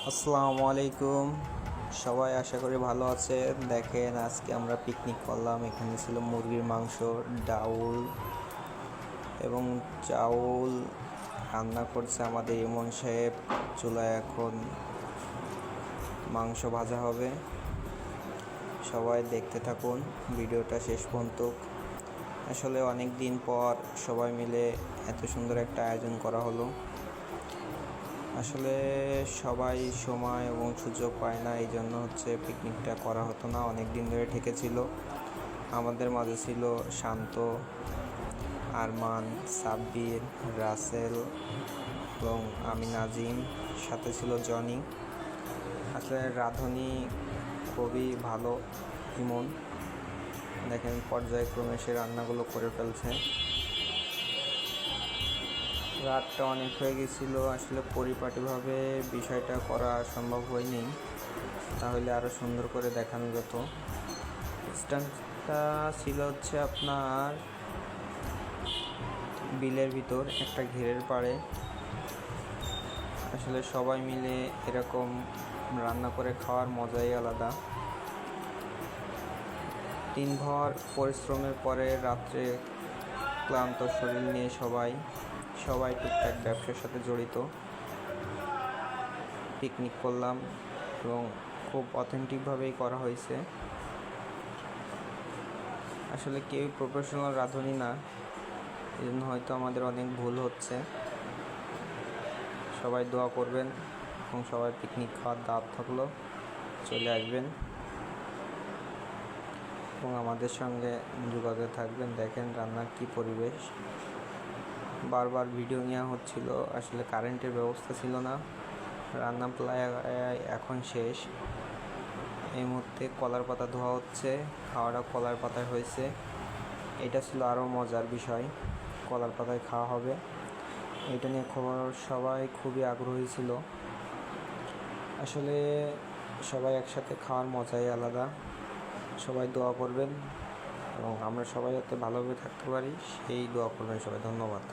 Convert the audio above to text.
আসসালামু আলাইকুম। সবাই আশা করি ভালো আছে। দেখেন আজকে আমরা পিকনিক করলাম। এখানে ছিল মুরগির মাংস, ডাউল এবং চাউল। রান্না করছে আমাদের ইমন সাহেব। চুলায় এখন মাংস ভাজা হবে। সবাই দেখতে থাকুন ভিডিওটা শেষ পর্যন্ত। আসলে অনেক দিন পর সবাই মিলে এত সুন্দর একটা আয়োজন করা হলো। আসলে সবাই সময় এবং সুযোগ পায় না, এই জন্য পিকনিকটা করা হতো না। অনেক দিন ধরে ঠেকেছিল। আমাদের মাঝে ছিল শান্ত, আরমান, সাব্বির, রাসেল এবং আমি নাজিম, সাথে ছিল জনি। আসলে রাঁধুনি খুবই ভালো ইমন। দেখেন পর্যায়ক্রমে সে রান্নাগুলো করে ফেলছে। রাতটা অনেক হয়ে গেছিলো। আসলে পরিপাটিভাবে বিষয়টা করা সম্ভব হয়নি, তাহলে আরও সুন্দর করে দেখানো যেত। স্ট্যান্ডটা ছিল আপনার বিলের ভিতর একটা ঘেরের পাড়ে। আসলে সবাই মিলে এরকম রান্না করে খাওয়ার মজাই আলাদা। দিনভর পরিশ্রমের পরে রাত্রে ক্লান্ত শরীর নিয়ে সবাই টুকটাক ব্যবসার সাথে জড়িত পিকনিক করলাম এবং খুব অথেন্টিকভাবেই করা হয়েছে। আসলে কেউই প্রফেশনাল রাঁধুনি না, এই জন্য হয়তো আমাদের অনেক ভুল হচ্ছে। সবাই দোয়া করবেন এবং সবাই পিকনিক খাওয়ার দাওয়াত থাকলো, চলে আসবেন এবং আমাদের সঙ্গে যোগাযোগ থাকবেন। দেখেন রান্নার কি পরিবেশ। বারবার ভিডিও নেওয়া হচ্ছিল। আসলে কারেন্টের ব্যবস্থা ছিল না। রান্না প্রায় এখন শেষ। এই মুহূর্তে কলার পাতা ধোয়া হচ্ছে। খাওয়াটা কলার পাতায় হয়েছে। এটা ছিল আরও মজার বিষয়, কলার পাতায় খাওয়া হবে। এটা নিয়ে সবাই খুবই আগ্রহী ছিল। আসলে সবাই একসাথে খাওয়ার মজাই আলাদা। সবাই দোয়া করবেন এবং আমরা সবাই যাতে ভালোভাবে থাকতে পারি সেই দোয়া করবেন সবাই। ধন্যবাদ।